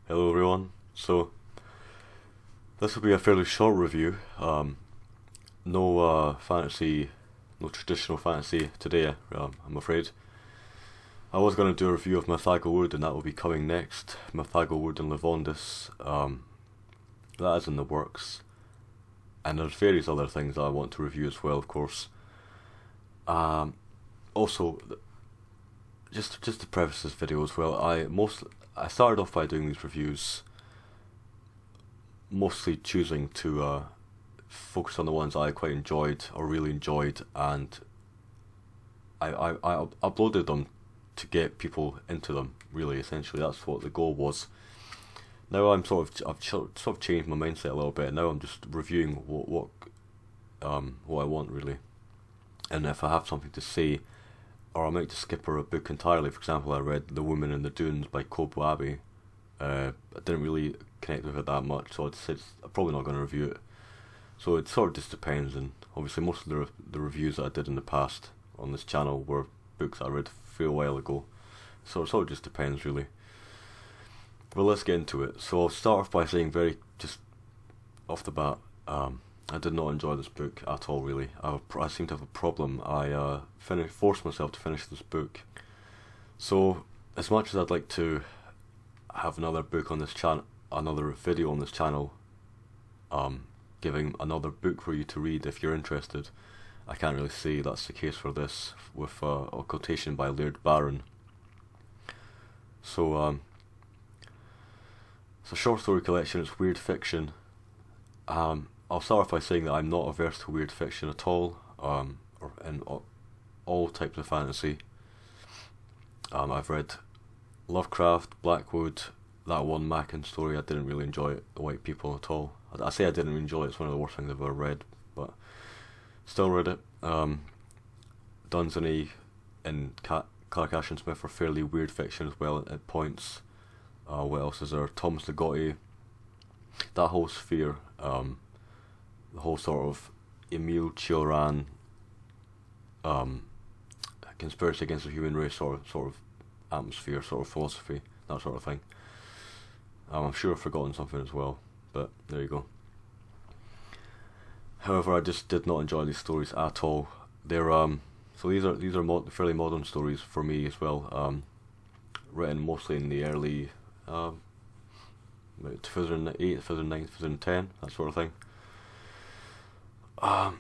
Hello everyone. So this will be a fairly short review. No fantasy, no traditional fantasy today. I'm afraid. I was going to do a review of Mythago Wood, and that will be coming next. Mythago Wood and Levondis. That is in the works, and there's various other things that I want to review as well, of course. Also, just to preface this video as well, I started off by doing these reviews mostly choosing to focus on the ones I quite enjoyed or really enjoyed, and I uploaded them to get people into them. Really, essentially, that's what the goal was. Now I've sort of changed my mindset a little bit. Now I'm just reviewing what I want really, and if I have something to say, or I might just skip a book entirely. For example, I read The Woman in the Dunes by Kobo Abbey. I didn't really connect with it that much, so I'm probably not going to review it. So it sort of just depends, and obviously most of the reviews that I did in the past on this channel were books I read a fair while ago. So it sort of just depends really. Well, let's get into it. So I'll start off by saying just off the bat, I did not enjoy this book at all really. I seem to have a problem. I forced myself to finish this book. So as much as I'd like to have another book on this channel, another video on this channel, giving another book for you to read if you're interested, I can't really say that's the case for this with Occultation by Laird Barron. So it's a short story collection. It's weird fiction. I'll start off by saying that I'm not averse to weird fiction at all, or in all types of fantasy. I've read Lovecraft, Blackwood, that one Mackin story. I didn't really enjoy it. The White People at all. I say I didn't enjoy it. It's one of the worst things I've ever read, but still read it. Dunsany and Clark Ashton Smith are fairly weird fiction as well at points. What else is there? Thomas Ligotti. That whole sphere. The whole sort of Emile Cioran conspiracy against the human race sort of atmosphere, sort of philosophy, that sort of thing. I'm sure I've forgotten something as well, but there you go. However, I just did not enjoy these stories at all. They're so these are fairly modern stories for me as well. Written mostly in the early 2008, 2009, 2010, that sort of thing. And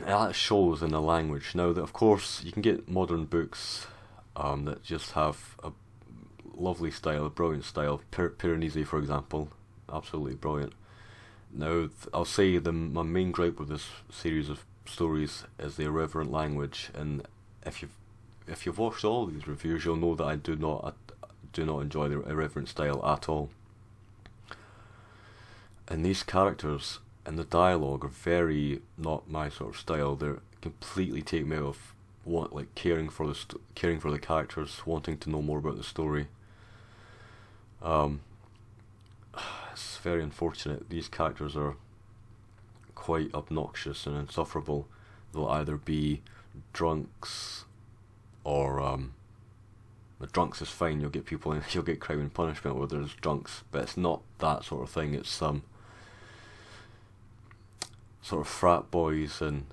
that shows in the language. Now, that of course, you can get modern books that just have a lovely style, a brilliant style. Piranesi, for example, absolutely brilliant. Now, I'll say my main gripe with this series of stories is the irreverent language, and if you've watched all these reviews, you'll know that I do not enjoy the irreverent style at all. And these characters and the dialogue are very not my sort of style. They completely take me out of caring for the characters, wanting to know more about the story. It's very unfortunate. These characters are quite obnoxious and insufferable. They'll either be drunks or the drunks is fine. You'll get people in, you'll get Crime and Punishment where there's drunks, but it's not that sort of thing. It's sort of frat boys, and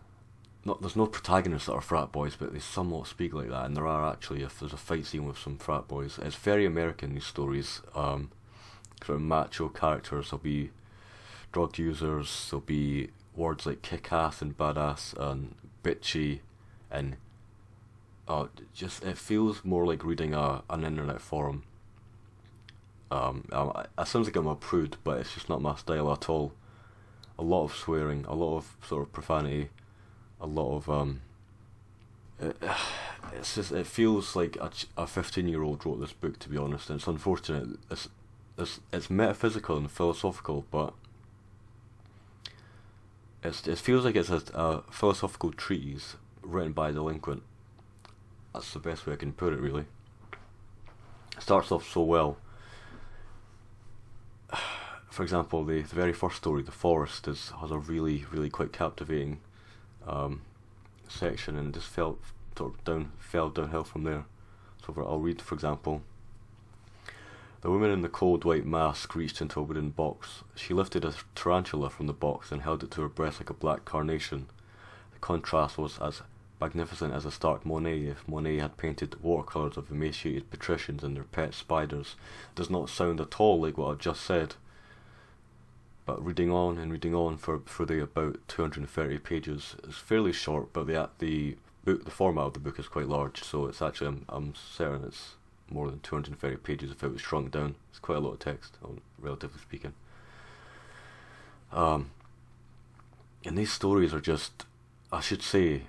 there's no protagonists that are frat boys, but they somewhat speak like that, and there are actually, if there's a fight scene with some frat boys. It's very American, these stories. Sort of macho characters. There'll be drug users, there'll be words like kick-ass and badass and bitchy, and it feels more like reading an internet forum. It sounds like I'm a prude, but it's just not my style at all. A lot of swearing, a lot of sort of profanity, a lot of it feels like a 15-year-old wrote this book, to be honest, and it's unfortunate. It's metaphysical and philosophical, but it feels like it's a philosophical treatise written by a delinquent. That's the best way I can put it, really. It starts off so well. For example, the very first story, The Forest, has a really, really quite captivating section, and just fell downhill from there. So I'll read, for example. The woman in the cold white mask reached into a wooden box. She lifted a tarantula from the box and held it to her breast like a black carnation. The contrast was as magnificent as a stark Monet if Monet had painted watercolours of emaciated patricians and their pet spiders. It does not sound at all like what I've just said. But reading on and reading on for the about 230 pages, it's fairly short, but the format of the book is quite large, so it's actually, I'm certain it's more than 230 pages if it was shrunk down. It's quite a lot of text, relatively speaking. And these stories are just, I should say,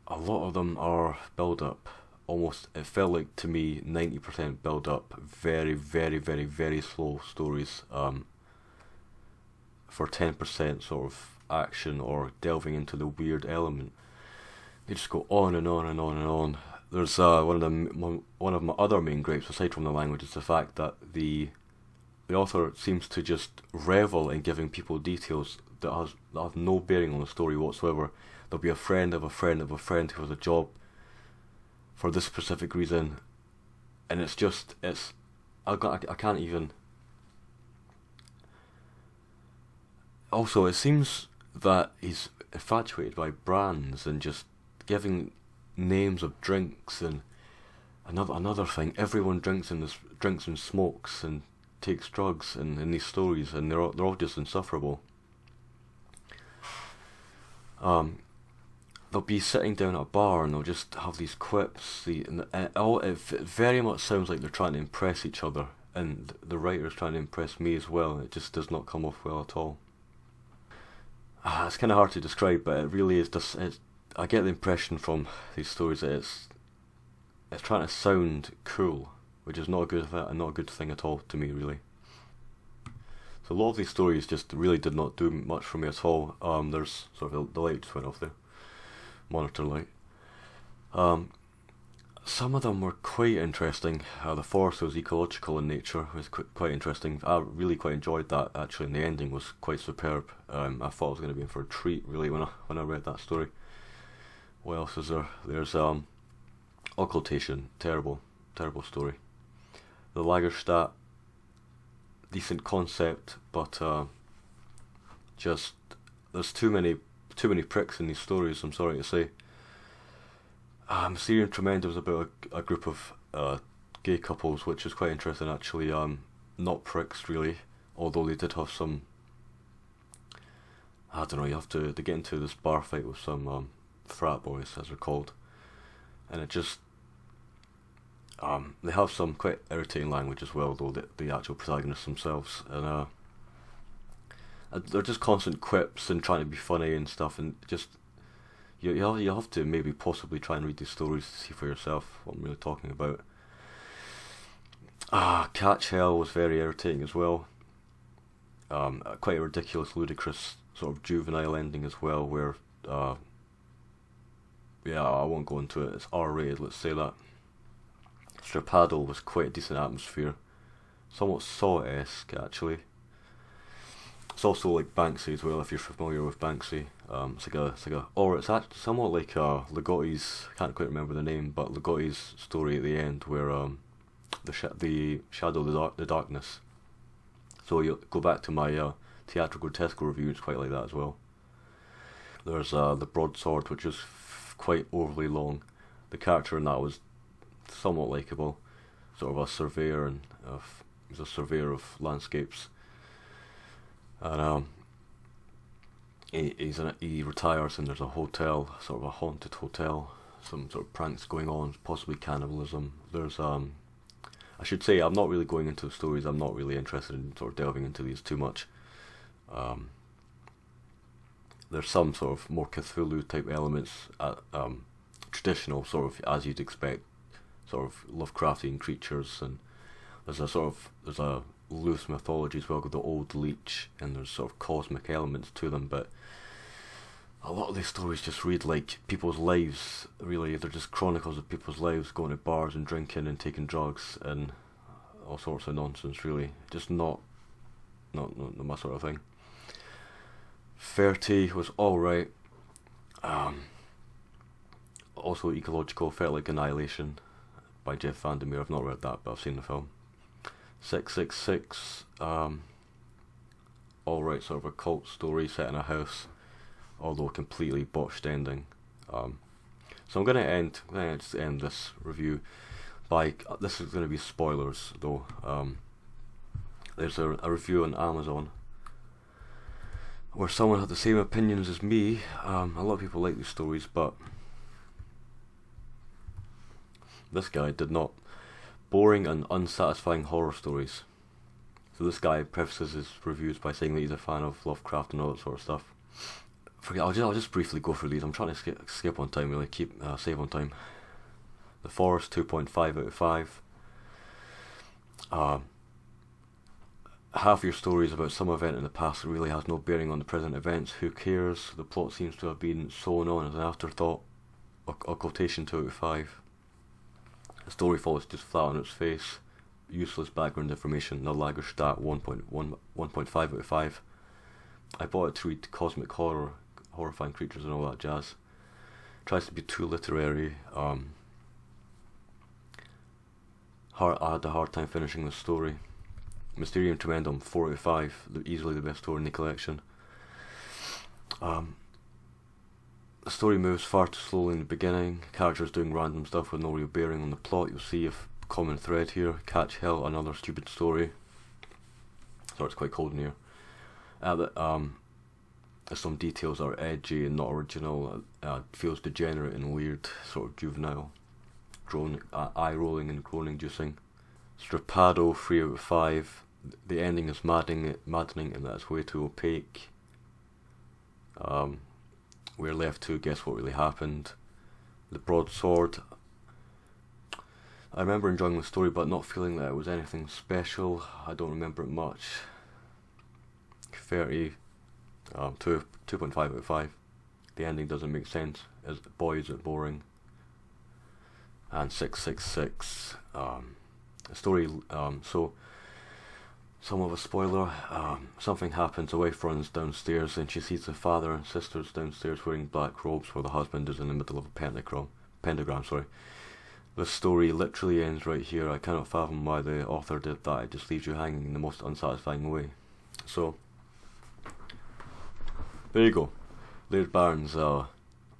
a lot of them are build up. Almost, it felt like to me 90% build up. Very, very, very, very slow stories. For 10% sort of action or delving into the weird element. They just go on and on and on and on. There's one of my other main gripes, aside from the language, is the fact that the author seems to just revel in giving people details that have no bearing on the story whatsoever. There'll be a friend of a friend of a friend who has a job for this specific reason, and I can't even. Also, it seems that he's infatuated by brands and just giving names of drinks, and another thing, everyone drinks and smokes and takes drugs in these stories, and they're all just insufferable. They'll be sitting down at a bar and they'll just have these quips. It very much sounds like they're trying to impress each other, and the writer's trying to impress me as well. It just does not come off well at all. It's kind of hard to describe, but it really is just. I get the impression from these stories that it's trying to sound cool, which is not a good thing at all to me, really. So a lot of these stories just really did not do much for me at all. There's sort of the light just went off there, monitor light. Some of them were quite interesting. The forest was ecological in nature. It was quite interesting. I really quite enjoyed that actually, and the ending was quite superb. I thought I was going to be in for a treat really when I read that story. What else is there? There's Occultation, terrible story. The Lagerstadt, decent concept, but just there's too many pricks in these stories. I'm sorry to say. Mysterium Tremendum was about a group of gay couples, which is quite interesting actually. Not pricks really, although they did have some. I don't know. You have to get into this bar fight with some frat boys, as they're called, and it just they have some quite irritating language as well, though the actual protagonists themselves, and they're just constant quips and trying to be funny and stuff, and just you have to maybe possibly try and read these stories to see for yourself what I'm really talking about. Catch Hell was very irritating as well. Quite a ridiculous, ludicrous sort of juvenile ending as well, where I won't go into it. It's R-rated, let's say that. Strapaddle was quite a decent atmosphere, somewhat Saw-esque actually. It's also like Banksy as well, if you're familiar with Banksy. It's actually somewhat like Ligotti's. I can't quite remember the name, but Ligotti's story at the end, where the shadow of the darkness. So you go back to my theatrical grotesque review. It's quite like that as well. There's the Broadsword, which is quite overly long. The character in that was somewhat likeable, sort of a surveyor, he's a surveyor of landscapes, and he retires, and there's a hotel, sort of a haunted hotel, some sort of pranks going on, possibly cannibalism. There's I should say, I'm not really going into the stories. I'm not really interested in sort of delving into these too much. There's some sort of more Cthulhu type elements, traditional sort of as you'd expect, sort of Lovecraftian creatures, and there's a loose mythology as well with the old leech, and there's sort of cosmic elements to them, but a lot of these stories just read like people's lives, really. They're just chronicles of people's lives, going to bars and drinking and taking drugs and all sorts of nonsense, really. Just not my sort of thing. 30 was alright. Also ecological, felt like Annihilation by Jeff Vandermeer. I've not read that, but I've seen the film. 666, alright sort of a cult story set in a house, although a completely botched ending. So I'm going to end this review by, this is going to be spoilers though. There's a review on Amazon where someone had the same opinions as me. A lot of people like these stories, but this guy did not. Boring and unsatisfying horror stories. So this guy prefaces his reviews by saying that he's a fan of Lovecraft and all that sort of stuff. I'll just briefly go through these. I'm trying to skip on time, really, save on time. The Forest, 2.5 out of 5. Half your story is about some event in the past that really has no bearing on the present events. Who cares? The plot seems to have been sewn on as an afterthought. Occultation, 2 out of 5. The story falls just flat on its face. Useless background information. The Lagerstadt, 1.5 out of 5. I bought it to read cosmic horror, horrifying creatures and all that jazz. Tries to be too literary. I had a hard time finishing the story. Mysterium Tremendum, 4 out of 5. Easily the best story in the collection. The story moves far too slowly in the beginning. Characters doing random stuff with no real bearing on the plot. You'll see a common thread here. Catch Hell, another stupid story. Sorry, it's quite cold in here. Some details are edgy and not original. Feels degenerate and weird, sort of juvenile. Eye rolling and groaning inducing. Strapado, 3 out of 5. The ending is maddening in that it's way too opaque. We're left to guess what really happened. The Broadsword. I remember enjoying the story but not feeling that it was anything special. I don't remember it much. 30, 2.5 out of 5. The ending doesn't make sense. Boy, is it boring. And 666. The story, so, some of a spoiler, something happens, a wife runs downstairs and she sees the father and sisters downstairs wearing black robes while the husband is in the middle of a pentagram. The story literally ends right here. I cannot fathom why the author did that. It just leaves you hanging in the most unsatisfying way. So, there you go. Laird Barron's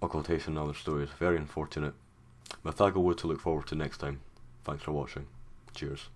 Occultation and Other Stories. Very unfortunate. Mythago Wood to look forward to next time. Thanks for watching. Cheers.